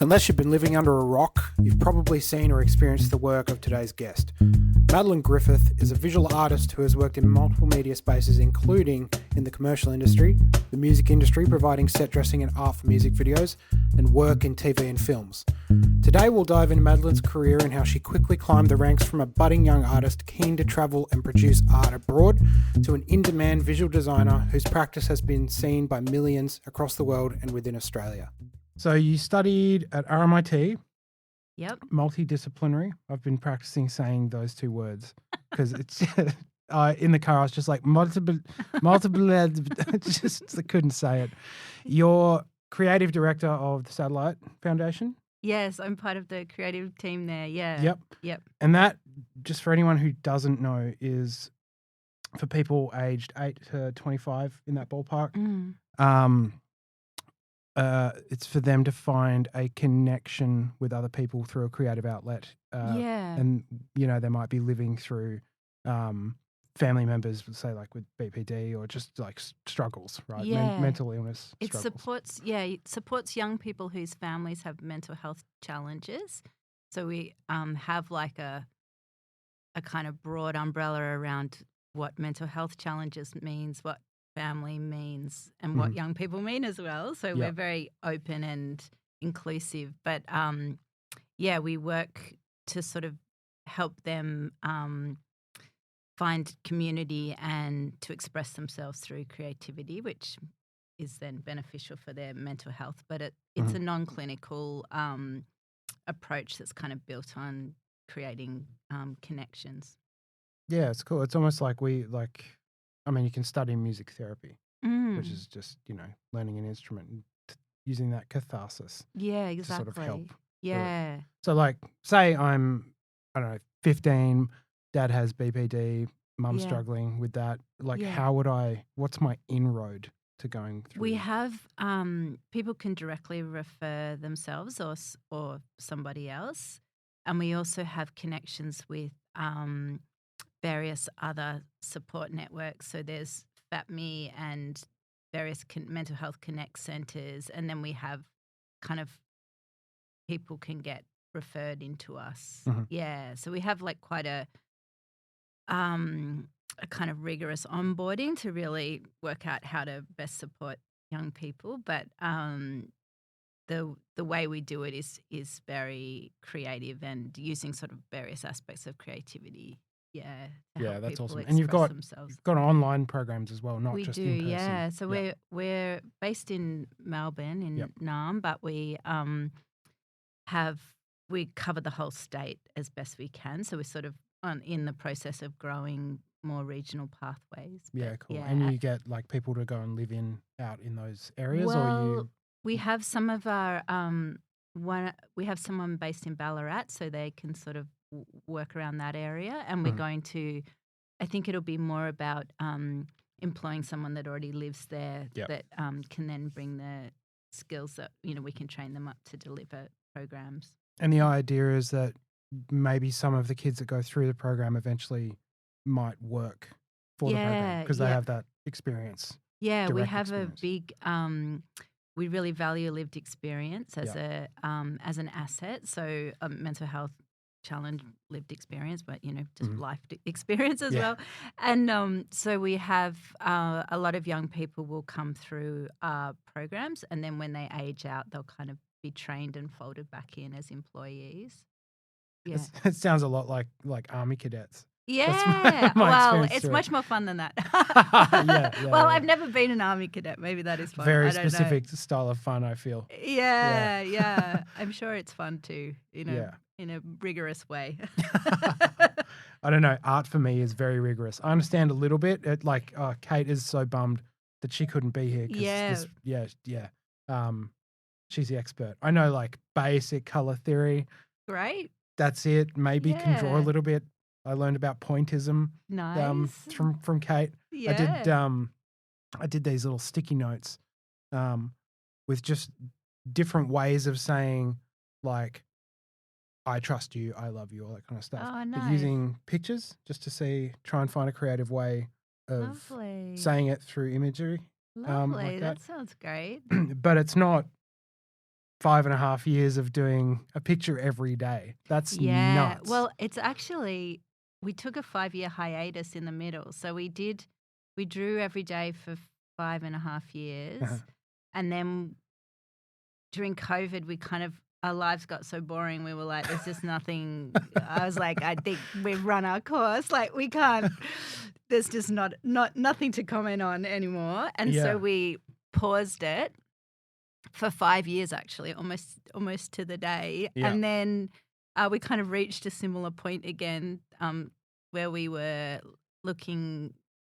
Unless you've been living under a rock, you've probably seen or experienced the work of today's guest. Madeline Griffith is a visual artist who has worked in multiple media spaces, including in the commercial industry, the music industry, providing set dressing and art for music videos, and work in TV and films. Today we'll dive into Madeline's career and how she quickly climbed the ranks from a budding young artist keen to travel and produce art abroad to an in-demand visual designer whose practice has been seen by millions across the world and within Australia. So you studied at RMIT. Yep. Multidisciplinary. I've been practicing saying those two words because it's in the car. I was just like multiple. Just I couldn't say it. You're creative director of the Satellite Foundation. Yes, I'm part of the creative team there. Yeah. Yep. And that, just for anyone who doesn't know, is for people aged 8 to 25 in that ballpark. It's for them to find a connection with other people through a creative outlet. And, you know, they might be living through family members, say like with BPD or just like struggles, right? Yeah. Mental illness It struggles. supports young people whose families have mental health challenges. So we have like a kind of broad umbrella around what mental health challenges means, what family means, and what young people mean as well. So we're very open and inclusive. But we work to sort of help them find community and to express themselves through creativity, which is then beneficial for their mental health. But it's a non-clinical approach that's kind of built on creating connections. Yeah, it's cool. It's almost like you can study music therapy, which is just, you know, learning an instrument and using that catharsis. Yeah, exactly. To sort of help. Yeah. So like, say I'm, 15, dad has BPD, mum's struggling with that. Like, what's my inroad to going through? We have, people can directly refer themselves or somebody else. And we also have connections with various other support networks. So there's FAPME and various mental health connect centres, and then we have kind of people can get referred into us. Yeah, so we have like quite a kind of rigorous onboarding to really work out how to best support young people. But the way we do it is very creative and using sort of various aspects of creativity. Yeah, that's awesome. And you've got online programs as well, not just in person. Yeah. So we're based in Melbourne in Naarm, but we cover the whole state as best we can. So we're sort of in the process of growing more regional pathways. Yeah, cool. Yeah. And you get like people to go and live out in those areas, we have some of our we have someone based in Ballarat, so they can sort of work around that area, and we're going to, I think it'll be more about employing someone that already lives there that can then bring the skills that, you know, we can train them up to deliver programs. And the idea is that maybe some of the kids that go through the program eventually might work for the program because they have that experience. Yeah, we have a big we really value lived experience as an asset. So mental health challenge, lived experience, but, you know, just life experience as well. And so we have a lot of young people will come through our programs, and then when they age out, they'll kind of be trained and folded back in as employees. Yeah. It sounds a lot like Army cadets. Yeah. Well, it's much more fun than that. I've never been an Army cadet. Maybe that is fun. Very specific style of fun, I feel. Yeah. I'm sure it's fun too, in a rigorous way. I don't know. Art for me is very rigorous. I understand a little bit. Kate is so bummed that she couldn't be here. She's the expert. I know like basic color theory. Great. That's it. Maybe can draw a little bit. I learned about pointism from Kate. Yeah. I did these little sticky notes with just different ways of saying like, I trust you, I love you, all that kind of stuff. Oh, nice. But using pictures just to try and find a creative way of saying it through imagery. Lovely. Like that sounds great. But it's not 5.5 years of doing a picture every day. That's nuts. Well, it's actually, we took a 5-year hiatus in the middle. So we drew every day for 5.5 years. And then during COVID, our lives got so boring. We were like, there's just nothing. I was like, I think we've run our course. Like we can't, there's just nothing to comment on anymore. And so we paused it for 5 years, actually, almost to the day. Yeah. And then we kind of reached a similar point again where we were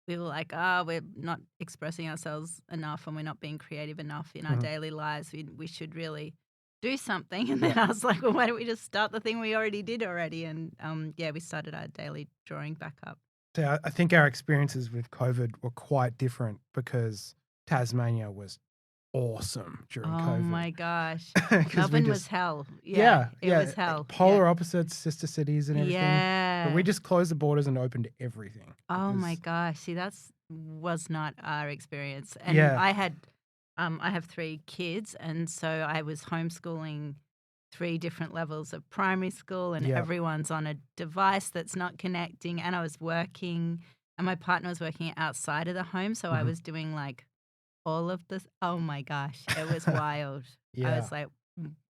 like, we're not expressing ourselves enough and we're not being creative enough in our daily lives. We should really do something. And then I was like, well, why don't we just start the thing we already did already? And we started our daily drawing back up. So I think our experiences with COVID were quite different because Tasmania was awesome during COVID. Oh my gosh. Melbourne was hell. It was hell. Polar opposites, sister cities and everything. Yeah. But we just closed the borders and opened everything. Oh my gosh. See, was not our experience. And I have 3 kids, and so I was homeschooling 3 different levels of primary school, and everyone's on a device that's not connecting, and I was working, and my partner was working outside of the home, so I was doing like all of this. Oh my gosh, it was wild. I was like,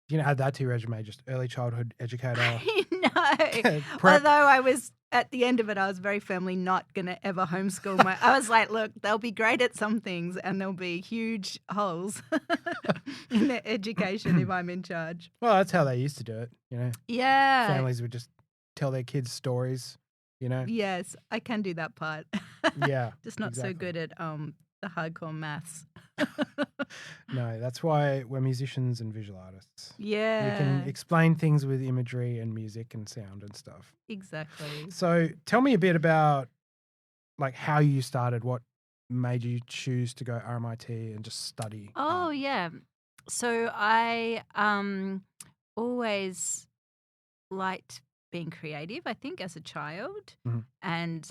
you know, add that to your resume, just early childhood educator. I know. Although I was, at the end of it, I was very firmly not going to ever homeschool I was like, look, they'll be great at some things and there'll be huge holes in their education if I'm in charge. Well, that's how they used to do it, you know. Yeah. Families would just tell their kids stories, you know. Yes, I can do that part. Yeah. Just not so good at the hardcore maths. No, that's why we're musicians and visual artists. Yeah. We can explain things with imagery and music and sound and stuff. Exactly. So tell me a bit about like how you started, what made you choose to go RMIT and just study? Oh, yeah. So I always liked being creative, I think, as a child. And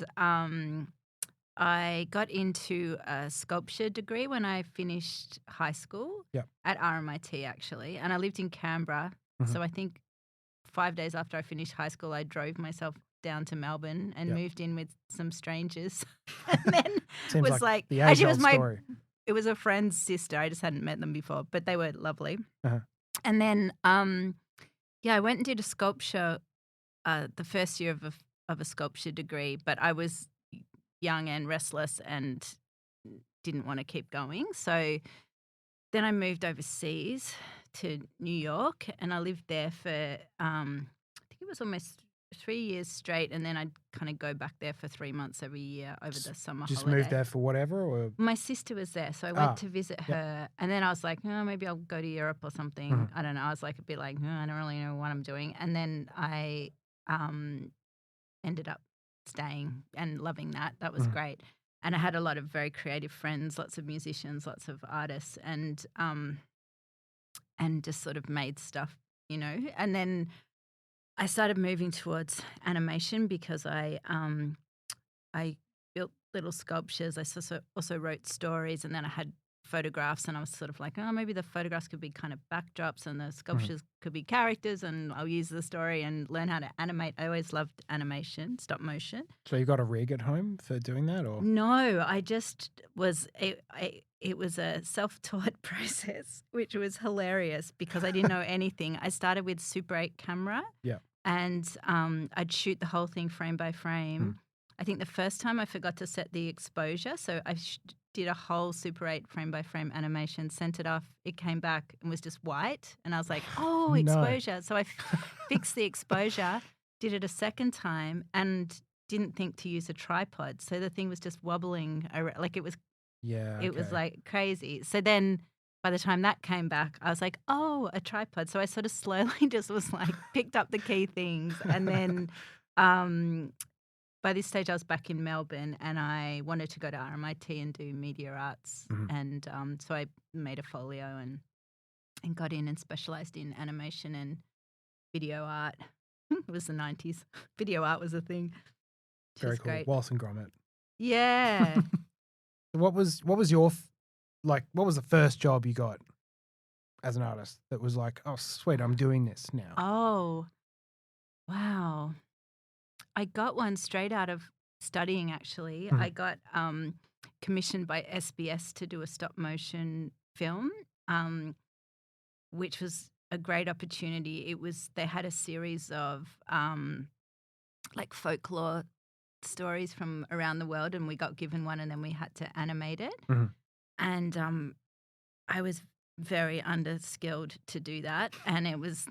I got into a sculpture degree when I finished high school at RMIT, actually. And I lived in Canberra. So I think 5 days after I finished high school, I drove myself down to Melbourne and moved in with some strangers. And then Seems was like the actually, story. It was a friend's sister. I just hadn't met them before, but they were lovely. And then, I went and did a sculpture the first year of a sculpture degree, but I was young and restless and didn't want to keep going. So then I moved overseas to New York and I lived there for, I think it was almost 3 years straight. And then I'd kind of go back there for 3 months every year over the summer Just holiday. moved there for whatever? Or? My sister was there. So I went to visit her. And then I was like, maybe I'll go to Europe or something. I don't know. I was like a bit like, I don't really know what I'm doing. And then I ended up staying and loving that. That was great. And I had a lot of very creative friends, lots of musicians, lots of artists, and just sort of made stuff, you know. And then I started moving towards animation because I built little sculptures. I also wrote stories, and then I had photographs, and I was sort of like, maybe the photographs could be kind of backdrops and the sculptures could be characters, and I'll use the story and learn how to animate. I always loved animation, stop motion. So you got a rig at home for doing that, or? No, I just was, it was a self-taught process, which was hilarious because I didn't know anything. I started with Super 8 camera and I'd shoot the whole thing frame by frame. I think the first time I forgot to set the exposure, so I did a whole Super 8 frame-by-frame animation, sent it off, it came back and was just white, and I was like, exposure. No. So I fixed the exposure, did it a second time, and didn't think to use a tripod. So the thing was just wobbling, like it was it was like crazy. So then by the time that came back, I was like, a tripod. So I sort of slowly just was like, picked up the key things, and then by this stage, I was back in Melbourne and I wanted to go to RMIT and do media arts. And so I made a folio and got in and specialised in animation and video art. It was the 90s. Video art was a thing. Very cool. Great. Wallace and Gromit. Yeah. What was your, what was the first job you got? as an artist that was like, oh, sweet, I'm doing this now? Oh, wow. I got one straight out of studying, actually. I got commissioned by SBS to do a stop motion film, which was a great opportunity. They had a series of like folklore stories from around the world, and we got given one, and then we had to animate it. And I was very underskilled to do that, and it was.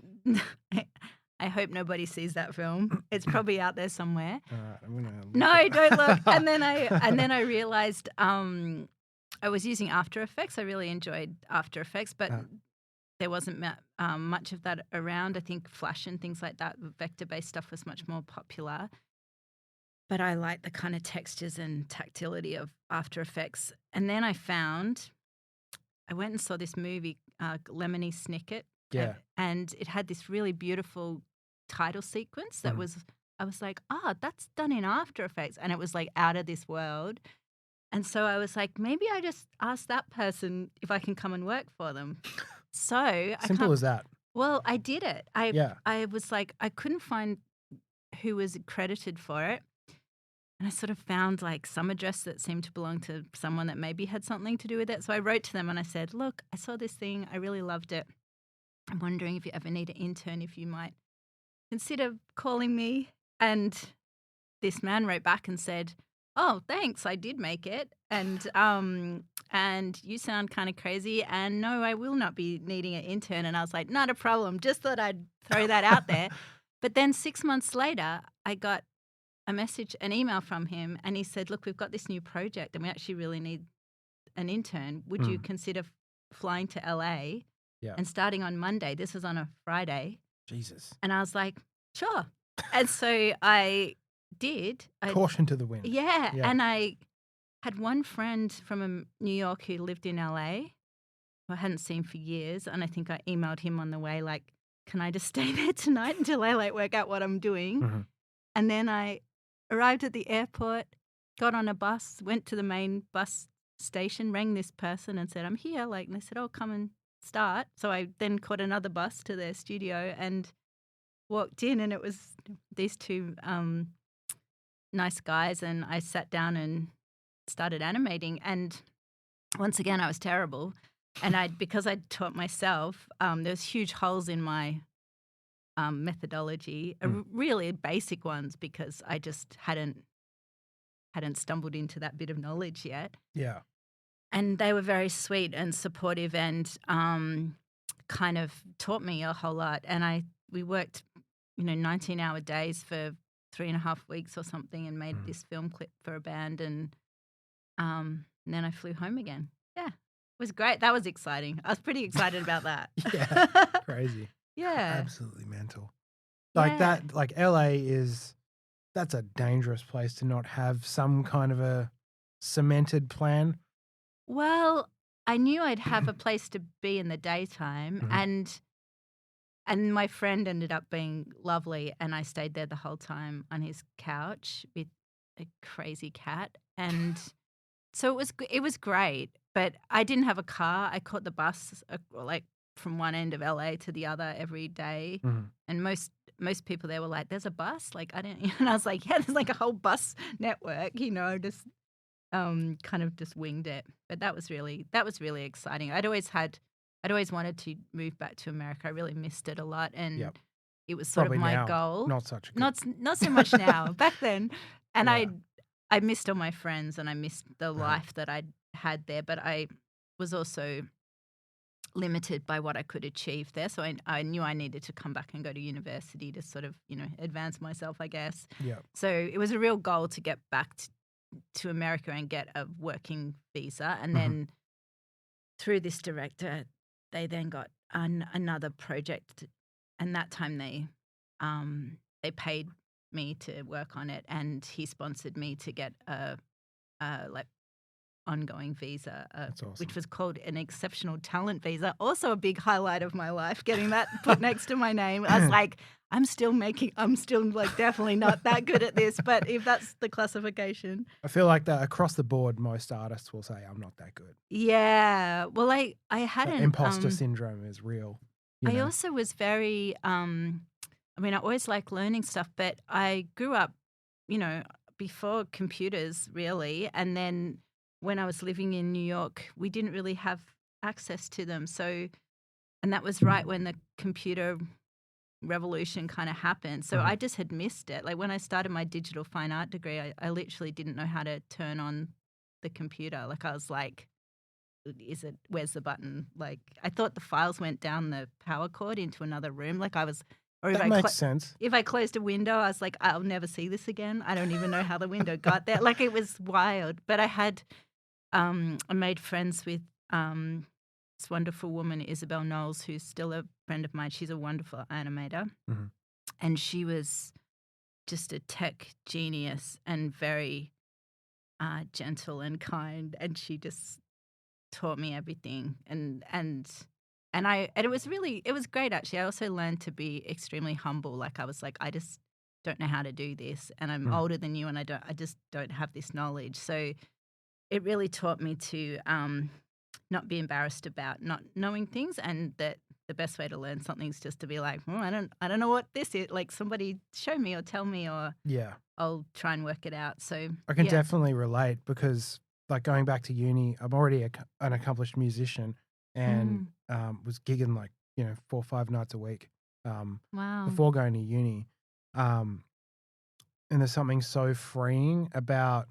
I hope nobody sees that film. It's probably out there somewhere. All right, I'm gonna. No, don't look. And then I realized I was using After Effects. I really enjoyed After Effects, but there wasn't much of that around. I think Flash and things like that, vector-based stuff, was much more popular. But I like the kind of textures and tactility of After Effects. And then I went and saw this movie, Lemony Snicket. Yeah. And it had this really beautiful title sequence that I was like, that's done in After Effects. And it was like out of this world. And so I was like, maybe I just ask that person if I can come and work for them. So Simple as that. Well, I did it. I was like, I couldn't find who was credited for it. And I sort of found like some address that seemed to belong to someone that maybe had something to do with it. So I wrote to them and I said, look, I saw this thing. I really loved it. I'm wondering if you ever need an intern, if you might consider calling me. And this man wrote back and said, oh, thanks, I did make it. And you sound kind of crazy. And no, I will not be needing an intern. And I was like, not a problem. Just thought I'd throw that out there. But then 6 months later, I got an email from him. And he said, look, we've got this new project and we actually really need an intern. Would you consider flying to LA? Yeah. And starting on Monday, this was on a Friday. Jesus. And I was like, sure. And so I did. Caution to the wind. Yeah. And I had one friend from New York who lived in LA who I hadn't seen for years. And I think I emailed him on the way, like, can I just stay there tonight until I like work out what I'm doing? And then I arrived at the airport, got on a bus, went to the main bus station, rang this person and said, I'm here. Like, and they said, oh, come and start. So I then caught another bus to their studio and walked in, and it was these two nice guys, and I sat down and started animating. And once again, I was terrible. And because I'd taught myself, there was huge holes in my methodology, really basic ones, because I just hadn't stumbled into that bit of knowledge yet. Yeah. And they were very sweet and supportive and kind of taught me a whole lot. And we worked, 19-hour days for 3.5 weeks or something and made this film clip for a band. And then I flew home again. Yeah, it was great. That was exciting. I was pretty excited about that. Yeah, crazy. Yeah. Absolutely mental. Like that, like LA that's a dangerous place to not have some kind of a cemented plan. Well, I knew I'd have a place to be in the daytime, and my friend ended up being lovely, and I stayed there the whole time on his couch with a crazy cat, and so it was great. But I didn't have a car. I caught the bus like from one end of LA to the other every day, and most people there were like, "There's a bus?" Like I didn't, and I was like, "Yeah, there's like a whole bus network," just. Kind of just winged it, but that was really exciting. I'd always wanted to move back to America. I really missed it a lot, and it was sort Probably of my now, goal. Not such a not so much now. Back then, and I missed all my friends and I missed the life that I'd had there. But I was also limited by what I could achieve there, so I knew I needed to come back and go to university to sort of advance myself, I guess. Yeah. So it was a real goal to get back to America and get a working visa. And then through this director, they then got another project, and that time they paid me to work on it, and he sponsored me to get a like ongoing visa, That's awesome. which was called an exceptional talent visa. Also a big highlight of my life, getting that put next to my name. I was like, I'm still like definitely not that good at this, but if that's the classification. I feel like that across the board, most artists will say, I'm not that good. Yeah. Well, I That hadn't, imposter syndrome is real. I also was very, I mean, I always like learning stuff, but I grew up, before computers really. And then when I was living in New York, we didn't really have access to them. So, and that was right when the computer revolution kind of happened. So I just had missed it. Like when I started my digital fine art degree, I literally didn't know how to turn on the computer. Like I was like, where's the button? Like I thought the files went down the power cord into another room. Like I was, or if that makes sense. If I closed a window, I was like, I'll never see this again. I don't even know how the window got there. Like it was wild. But I made friends with this wonderful woman, Isabel Knowles, who's still a friend of mine. She's a wonderful animator. Mm-hmm. And she was just a tech genius and very gentle and kind. And she just taught me everything. And it was great actually. I also learned to be extremely humble. Like I was like, I just don't know how to do this. And I'm older than you and I just don't have this knowledge. So it really taught me to not be embarrassed about not knowing things, and that the best way to learn something is just to be like, I don't know what this is. Like somebody show me or tell me, or I'll try and work it out. So I can definitely relate because like going back to uni, I'm already an accomplished musician and was gigging like 4 or 5 nights a week wow. before going to uni. And there's something so freeing about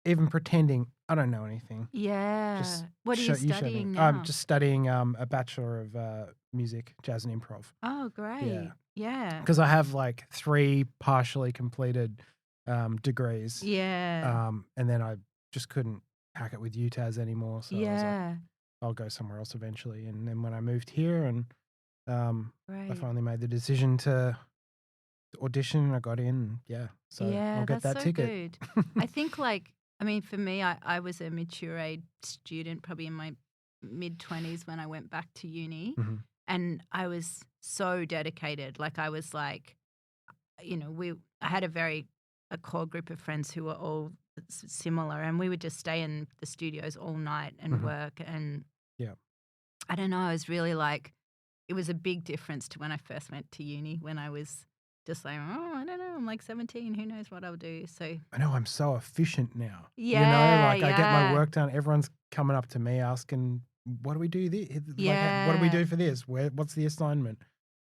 even pretending I don't know anything. Yeah. Just what are you studying now? I'm just studying a Bachelor of Music, Jazz and Improv. Oh, great. Yeah. Because I have like 3 partially completed degrees. Yeah. And then I just couldn't hack it with UTAS anymore. So I was like, I'll go somewhere else eventually. And then when I moved here and I finally made the decision to audition and I got in. So I'll get that ticket. Good. I think for me, I was a mature age student, probably in my mid-20s when I went back to uni. Mm-hmm. And I was so dedicated. Like I was like, I had a core group of friends who were all similar, and we would just stay in the studios all night and work. And I don't know, I was really like, it was a big difference to when I first went to uni, when I was just like, I don't know, I'm like 17, who knows what I'll do. So I know I'm so efficient now. Yeah. I get my work done. Everyone's coming up to me asking, what do we do this? What do we do for this? What's the assignment?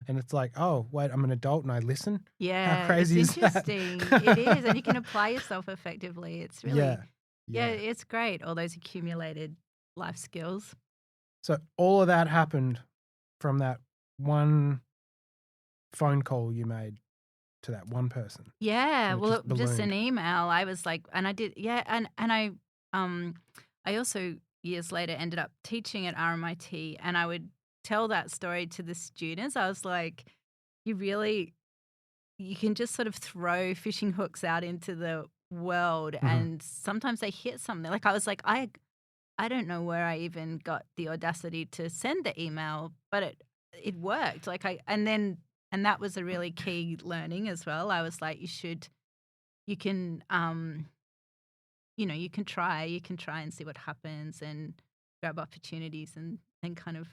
And it's like, oh, wait, I'm an adult and I listen? Yeah. How crazy it's is that? interesting. It is. And you can apply yourself effectively. It's really, it's great. All those accumulated life skills. So all of that happened from that one phone call you made to that one person. Yeah, well, just an email. I was like, and I did, and I also years later ended up teaching at RMIT, and I would tell that story to the students. I was like, you can just sort of throw fishing hooks out into the world, and sometimes they hit something. Like I was like, I don't know where I even got the audacity to send the email, but it worked. Like and that was a really key learning as well. I was like, you can try and see what happens and grab opportunities and kind of,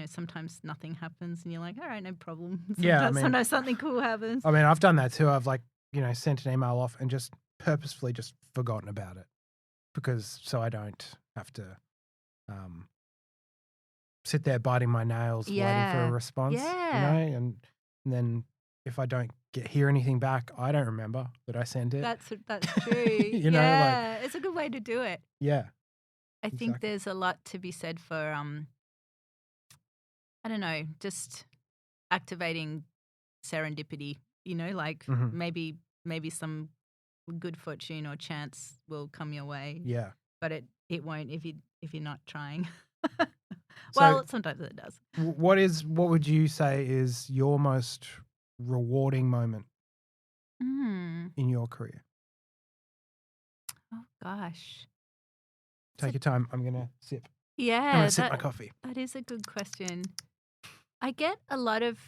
sometimes nothing happens and you're like, all right, no problem. Sometimes something cool happens. I mean, I've done that too. I've sent an email off and just purposefully just forgotten about it so I don't have to sit there biting my nails waiting for a response, and then if I don't hear anything back, I don't remember that I sent it. That's true. It's a good way to do it. Yeah. I think there's a lot to be said for I don't know, just activating serendipity, maybe some good fortune or chance will come your way. Yeah. But it won't if you're not trying. Well, sometimes it does. What would you say is your most rewarding moment in your career? Oh gosh. Take your time. I'm going to sip. Yeah. I'm going to sip my coffee. That is a good question. I get a lot of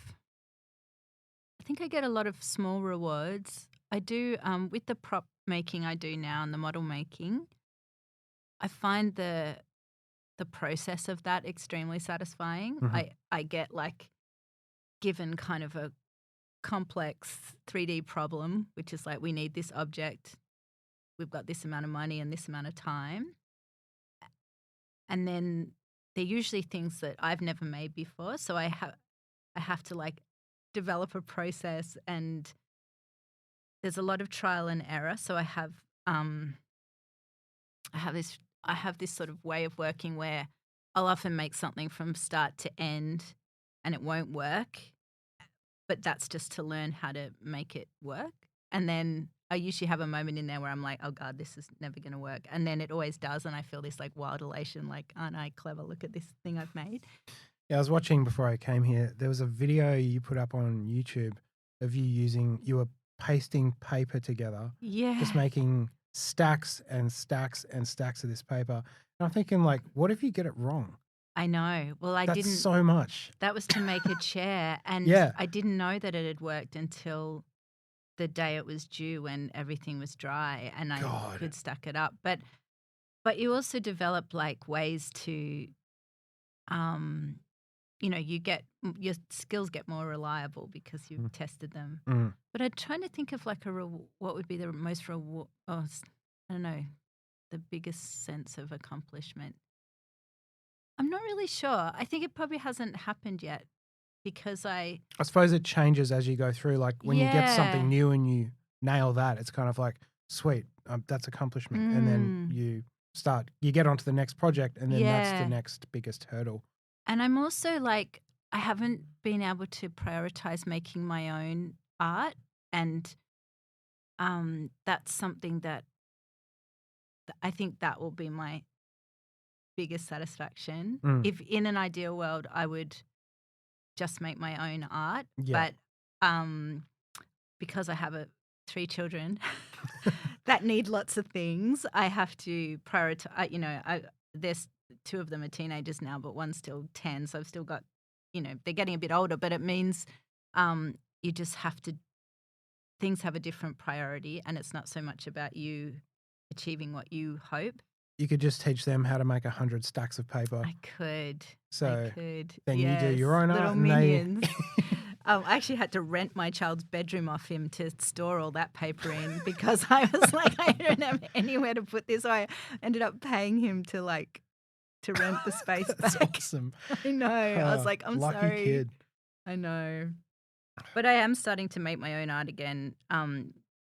think I get a lot of small rewards. I do with the prop making I do now and the model making. I find the process of that extremely satisfying. Mhm. I get like given kind of a complex 3D problem, which is like we need this object, we've got this amount of money and this amount of time, and then they're usually things that I've never made before. So I have to like develop a process, and there's a lot of trial and error. So I have this sort of way of working where I'll often make something from start to end and it won't work, but that's just to learn how to make it work. And then I usually have a moment in there where I'm like, oh God, this is never going to work. And then it always does. And I feel this like wild elation, like, aren't I clever? Look at this thing I've made. Yeah, I was watching before I came here. There was a video you put up on YouTube of you were pasting paper together, Yeah. just making stacks and stacks and stacks of this paper. And I'm thinking, like, what if you get it wrong? I know. Well, That's so much. That was to make a chair. And Yeah. I didn't know that it had worked until the day it was due when everything was dry and I God. could stack it up. But you also develop like ways to, your skills get more reliable because you've tested them. Mm. But I'm trying to think of like what would be the most reward, I don't know, the biggest sense of accomplishment. I'm not really sure. I think it probably hasn't happened yet because I suppose it changes as you go through. Like when you get something new and you nail that, it's kind of like, sweet, that's accomplishment. And then you get onto the next project and then that's the next biggest hurdle. And I'm also like, I haven't been able to prioritize making my own art. And that's something that I think that will be my biggest satisfaction. If in an ideal world, I would just make my own art. Yeah. But because I have 3 children that need lots of things, I have to prioritize. There's 2 of them are teenagers now, but one's still 10. So I've still got, they're getting a bit older, but it means you just have to, things have a different priority and it's not so much about you achieving what you hope. You could just teach them how to make 100 stacks of paper. I could. So then you do your own little art. Minions. I actually had to rent my child's bedroom off him to store all that paper in because I was like, I don't have anywhere to put this. So I ended up paying him to rent the space That's back. awesome. I know. I was like, I'm lucky sorry. Kid. I know. But I am starting to make my own art again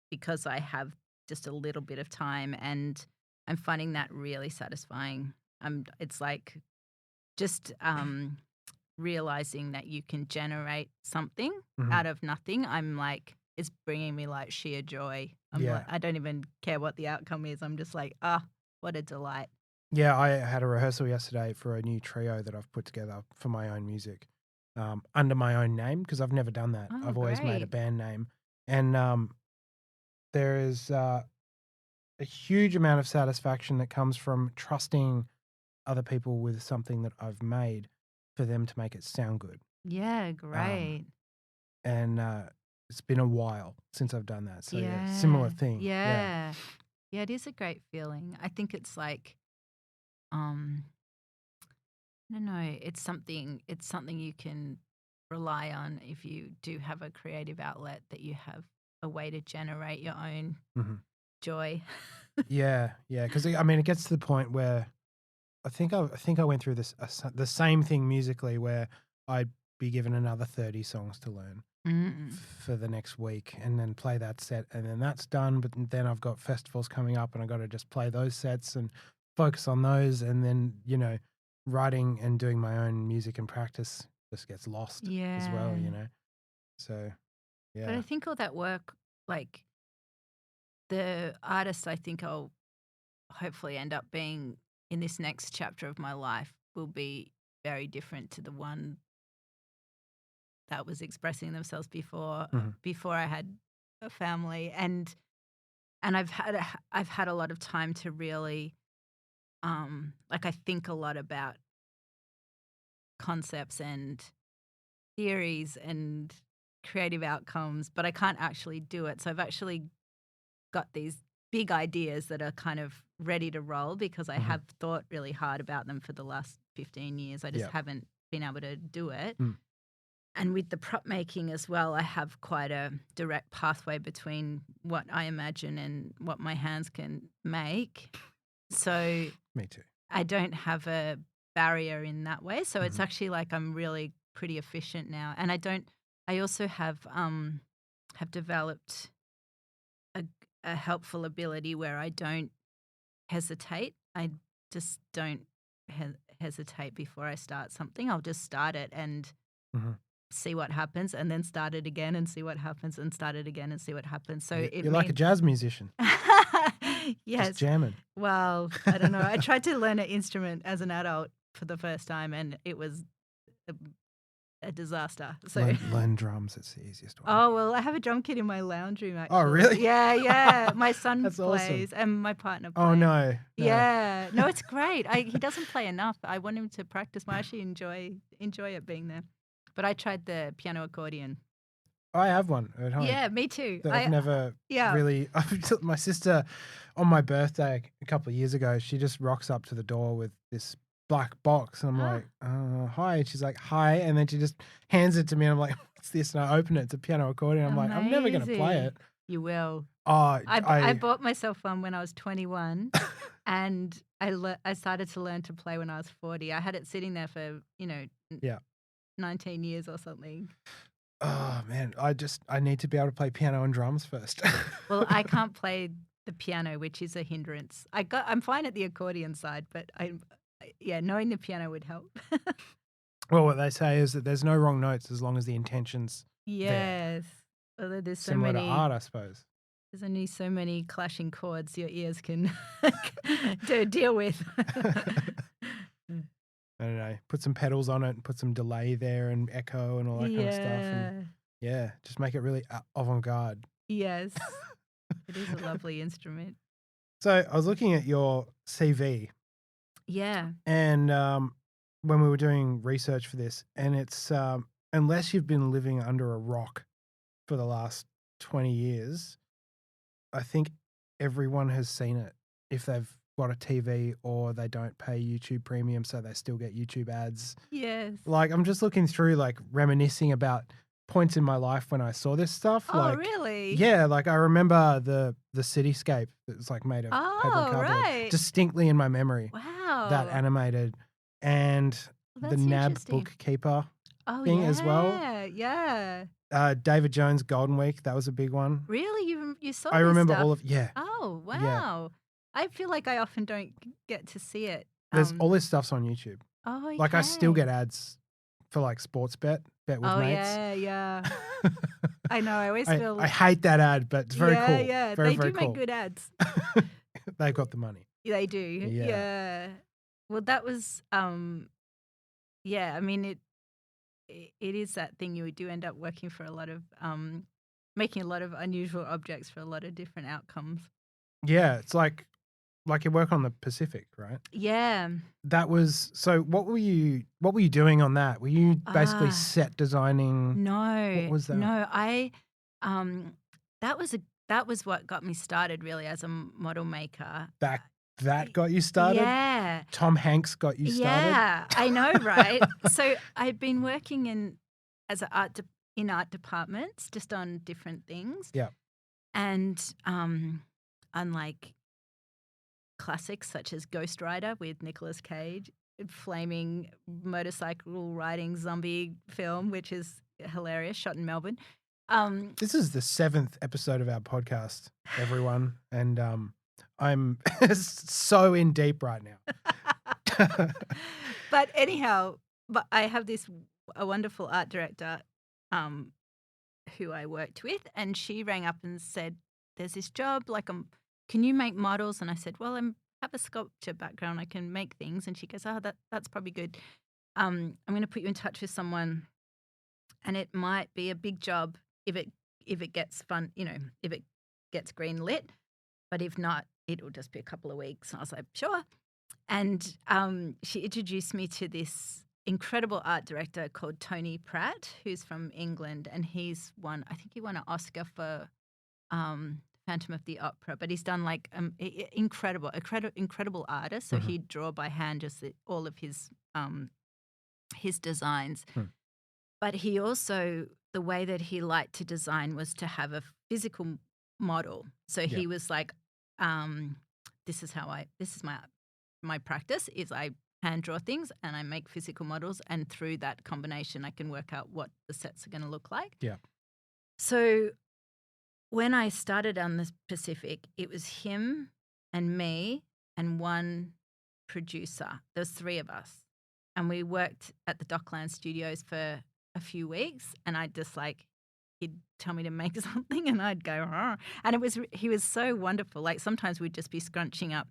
because I have just a little bit of time and I'm finding that really satisfying. It's like just realizing that you can generate something out of nothing. I'm like, it's bringing me like sheer joy. Like, I don't even care what the outcome is. I'm just like, what a delight. Yeah, I had a rehearsal yesterday for a new trio that I've put together for my own music under my own name because I've never done that. I've always made a band name. And there is a huge amount of satisfaction that comes from trusting other people with something that I've made for them to make it sound good. Yeah, great. And it's been a while since I've done that. So similar thing. Yeah, it is a great feeling. I think it's like, I don't know, it's something you can rely on if you do have a creative outlet, that you have a way to generate your own joy. Yeah. Because it gets to the point where I think I went through the same thing musically where I'd be given another 30 songs to learn for the next week and then play that set and then that's done. But then I've got festivals coming up and I've got to just play those sets and focus on those. And then, writing and doing my own music and practice just gets lost as well, So, yeah. But I think all that work, like the artist I think I'll hopefully end up being in this next chapter of my life will be very different to the one that was expressing themselves before I had a family. And I've had a lot of time to really I think a lot about concepts and theories and creative outcomes, but I can't actually do it. So I've actually got these big ideas that are kind of ready to roll because I have thought really hard about them for the last 15 years. I just haven't been able to do it. And with the prop making as well, I have quite a direct pathway between what I imagine and what my hands can make. So Me too. I don't have a barrier in that way. So it's actually like I'm really pretty efficient now. And I also have developed a helpful ability where I don't hesitate. I just don't hesitate before I start something. I'll just start it and see what happens, and then start it again and see what happens, and start it again and see what happens. So you're like a jazz musician. Yes. Just jamming. Well, I don't know. I tried to learn an instrument as an adult for the first time, and it was a disaster. So learn drums. It's the easiest one. Oh, well, I have a drum kit in my lounge room, actually. Oh, really? Yeah. My son That's plays awesome. and my partner plays. Oh, no. Yeah. No, it's great. He doesn't play enough. I want him to practice more. I actually enjoy it being there. But I tried the piano accordion. I have one at home. Yeah, me too. I've never really... My sister, on my birthday a couple of years ago, she just rocks up to the door with this black box, and I'm like, hi. And she's like, hi. And then she just hands it to me, and I'm like, what's this? And I open it. It's a piano accordion. I'm like, I'm never going to play it. You will. Oh, I bought myself one when I was 21, and I started to learn to play when I was 40. I had it sitting there for 19 years or something. Oh man, I need to be able to play piano and drums first. Well, I can't play the piano, which is a hindrance. I'm fine at the accordion side, but knowing the piano would help. Well, what they say is that there's no wrong notes as long as the intention's there. Yes. Although there's so Similar many to art, I suppose. There's only so many clashing chords your ears can deal with. I don't know. Put some pedals on it and put some delay there and echo and all that kind of stuff. And just make it really avant-garde. Yes. It is a lovely instrument. So I was looking at your CV. Yeah. And when we were doing research for this, and it's unless you've been living under a rock for the last 20 years, I think everyone has seen it if they've got a TV or they don't pay YouTube Premium, so they still get YouTube ads. Yes. Like, I'm just looking through, like, reminiscing about points in my life when I saw this stuff. Oh, like, really? Yeah, like I remember the cityscape that was like made of paper and cardboard right. distinctly in my memory. Wow. That animated, and the NAB bookkeeper thing as well. Yeah. David Jones' Golden Week, that was a big one. Really? You saw I this remember stuff? all of Oh, wow. Yeah. I feel like I often don't get to see it. There's all this stuff's on YouTube. Oh, okay. Like I still get ads for like sports bet with mates. Yeah. I know. I always feel I hate that ad, but it's very cool. Yeah, very, they very do cool. make good ads. They've got the money. They do. Yeah. Well, that was I mean it is that thing. You do end up working for a lot of making a lot of unusual objects for a lot of different outcomes. Yeah, it's like you work on the Pacific, right? Yeah. That was so. What were you doing on that? Were you basically set designing? No. What was that? No, I that was what got me started really as a model maker. That got you started? Yeah. Tom Hanks got you started? Yeah, I know, right? So I'd been working in art departments, just on different things. Yeah. And unlike classics such as Ghost Rider with Nicolas Cage, flaming motorcycle riding zombie film, which is hilarious, shot in Melbourne. This is the 7th episode of our podcast, everyone, and I'm so in deep right now. But anyhow, I have a wonderful art director who I worked with, and she rang up and said, "There's this job, can you make models?" And I said, "Well, I have a sculpture background, I can make things." And she goes, "Oh, that's probably good. I'm going to put you in touch with someone, and it might be a big job if it gets fun, if it gets green lit, but if not, it'll just be a couple of weeks." And I was like, "Sure." And she introduced me to this incredible art director called Tony Pratt, who's from England, and I think he won an Oscar for Phantom of the Opera, but he's done like incredible artist. So he'd draw by hand just all of his designs. But he also, the way that he liked to design was to have a physical model. So he was like, this is my practice is I hand draw things and I make physical models, and through that combination I can work out what the sets are going to look like. Yeah. So when I started on the Pacific, it was him and me and one producer. There's three of us. And we worked at the Dockland Studios for a few weeks, and I'd just like, he'd tell me to make something and I'd go, "Arr." And he was so wonderful. Like sometimes we'd just be scrunching up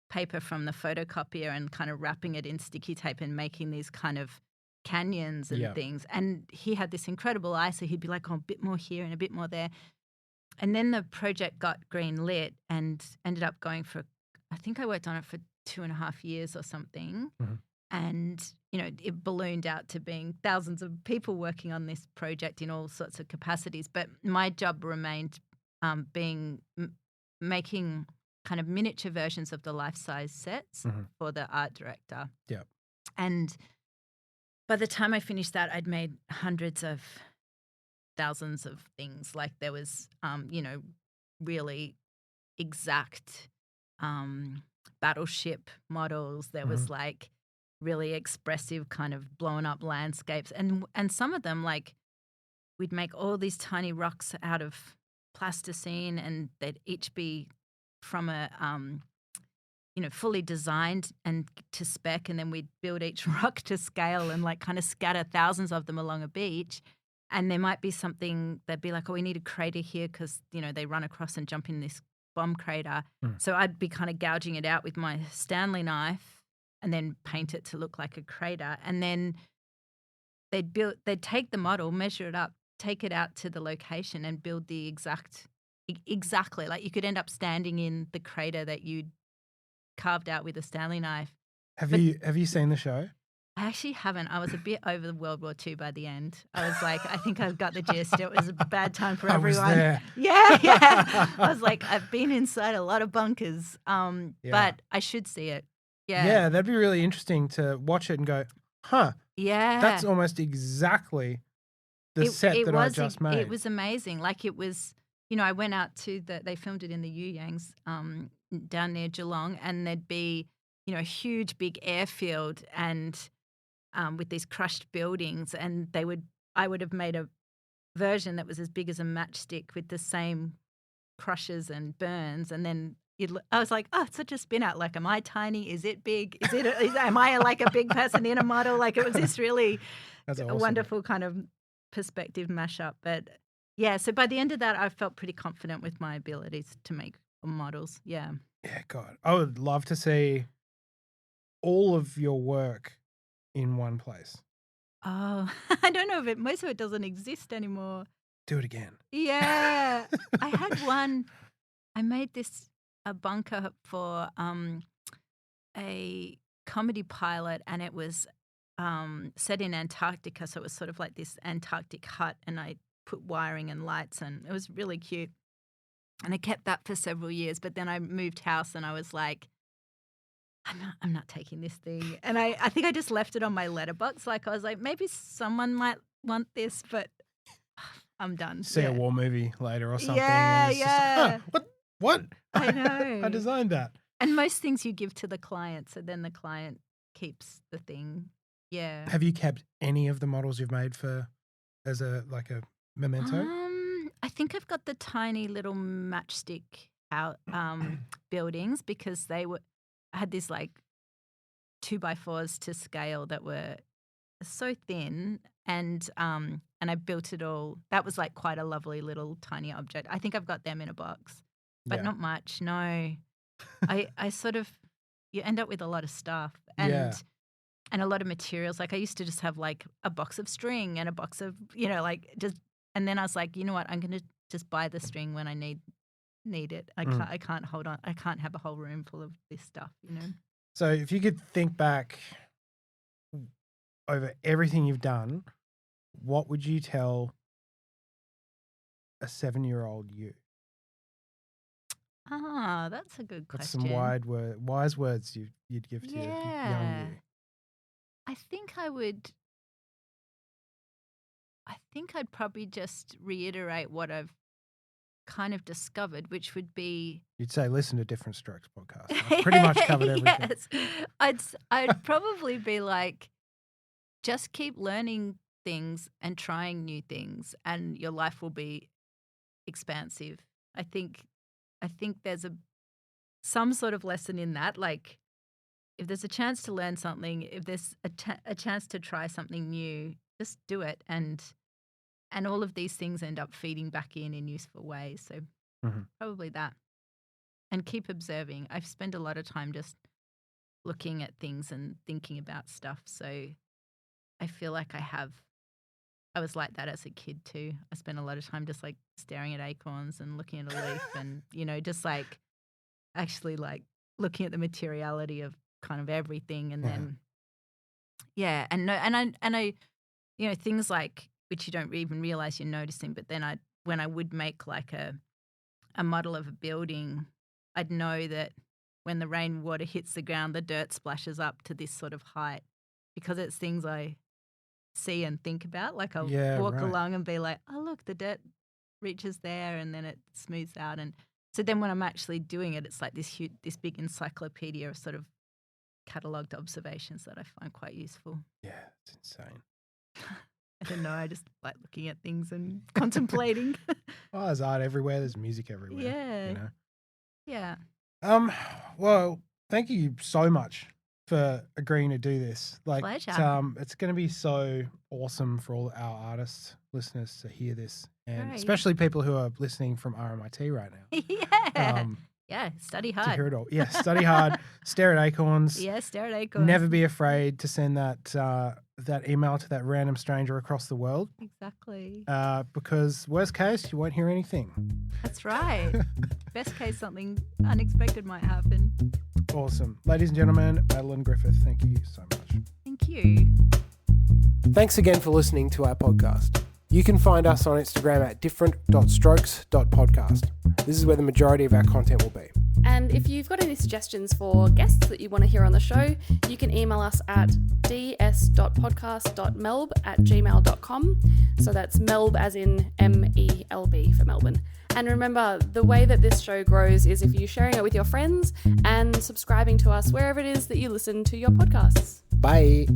paper from the photocopier and kind of wrapping it in sticky tape and making these kind of canyons and things. And he had this incredible eye, so he'd be like, oh, a bit more here and a bit more there. And then the project got green lit and ended up going for, I think I worked on it for 2.5 years or something. And, you know, it ballooned out to being thousands of people working on this project in all sorts of capacities. But my job remained making kind of miniature versions of the life-size sets for the art director. Yeah. And by the time I finished that, I'd made hundreds of thousands of things. Like there was, you know, really exact battleship models. There was like really expressive kind of blown up landscapes. And some of them, like we'd make all these tiny rocks out of plasticine, and they'd each be from a, you know, fully designed and to spec, and then we'd build each rock to scale and like kind of scatter thousands of them along a beach. And there might be something, they'd be like, oh, we need a crater here because, you know, they run across and jump in this bomb crater. So I'd be kind of gouging it out with my Stanley knife and then paint it to look like a crater. And then they'd take the model, measure it up, take it out to the location and build the exactly, like you could end up standing in the crater that you'd carved out with a Stanley knife. Have you seen the show? I actually haven't. I was a bit over World War II by the end. I was like, I think I've got the gist. It was a bad time for everyone. I was there. Yeah. I was like, I've been inside a lot of bunkers, but I should see it. Yeah. Yeah, that'd be really interesting to watch it and go, huh. Yeah. That's almost exactly the set that I just made. It was amazing. Like it was, you know, I went out to they filmed it in the Yuyangs down near Geelong, and there'd be, you know, a huge big airfield and with these crushed buildings, and I would have made a version that was as big as a matchstick with the same crushes and burns, and then I was like, oh, it's such a spin out. Like, am I tiny? Is it big? Am I like a big person in a model? Like, it was this really awesome. Wonderful kind of perspective mashup. But yeah, so by the end of that, I felt pretty confident with my abilities to make models. Yeah. Yeah, God. I would love to see all of your work in one place. Oh, I don't know if most of it doesn't exist anymore. Do it again. Yeah. I had one, I made a bunker for a comedy pilot, and it was set in Antarctica, so it was sort of like this Antarctic hut, and I put wiring and lights, and it was really cute. And I kept that for several years, but then I moved house, and I was like, I'm not taking this thing. And I think I just left it on my letterbox. Like I was like, maybe someone might want this, but I'm done. See a war movie later or something. Yeah, and yeah. Just like, what? I know. I designed that. And most things you give to the client, so then the client keeps the thing. Yeah. Have you kept any of the models you've made as a memento? I think I've got the tiny little matchstick out buildings, because I had these like 2x4s to scale that were so thin, and I built it all. That was like quite a lovely little tiny object. I think I've got them in a box, but not much. No, I sort of, you end up with a lot of stuff and a lot of materials. Like I used to just have like a box of string and a box of, you know, like just, and then I was like, you know what, I'm going to just buy the string when I need it. I can't hold on. I can't have a whole room full of this stuff, you know. So if you could think back, over everything you've done, what would you tell a 7-year-old you? That's a good What's question. some wise words you'd give to young you? I think I'd probably just reiterate what I've kind of discovered, which would be You'd say listen to Different Strokes podcast. I've pretty much covered everything. Yes. I'd probably be like, just keep learning things and trying new things, and your life will be expansive. I think there's some sort of lesson in that. Like, if there's a chance to learn something, if there's a chance to try something new, just do it. And all of these things end up feeding back in useful ways. So probably that. And keep observing. I've spent a lot of time just looking at things and thinking about stuff. So I feel like I was like that as a kid too. I spent a lot of time just like staring at acorns and looking at a leaf and, just like actually like looking at the materiality of kind of everything. And then, I things like, which you don't even realize you're noticing, but then when I would make like a model of a building, I'd know that when the rainwater hits the ground, the dirt splashes up to this sort of height, because it's things I see and think about. Like I'll walk along and be like, oh, look, the dirt reaches there and then it smooths out. And so then when I'm actually doing it, it's like this big encyclopedia of sort of catalogued observations that I find quite useful. Yeah, it's insane. I don't know. I just like looking at things and contemplating. Oh, there's art everywhere. There's music everywhere. Yeah. Yeah. Well, thank you so much for agreeing to do this. Like, pleasure. It's going to be so awesome for all our artists, listeners to hear this, and Great. especially people who are listening from RMIT right now. Yeah. Study hard. To hear it all. Yeah. Study hard. Stare at acorns. Yeah. Stare at acorns. Never be afraid to send that email to that random stranger across the world. Exactly. Because worst case, you won't hear anything. That's right. Best case, something unexpected might happen. Awesome. Ladies and gentlemen, Madeline Griffith, thank you so much. Thank you. Thanks again for listening to our podcast. You can find us on Instagram at different.strokes.podcast. This is where the majority of our content will be. And if you've got any suggestions for guests that you want to hear on the show, you can email us at ds.podcast.melb@gmail.com. So that's Melb as in MELB for Melbourne. And remember, the way that this show grows is if you're sharing it with your friends and subscribing to us wherever it is that you listen to your podcasts. Bye.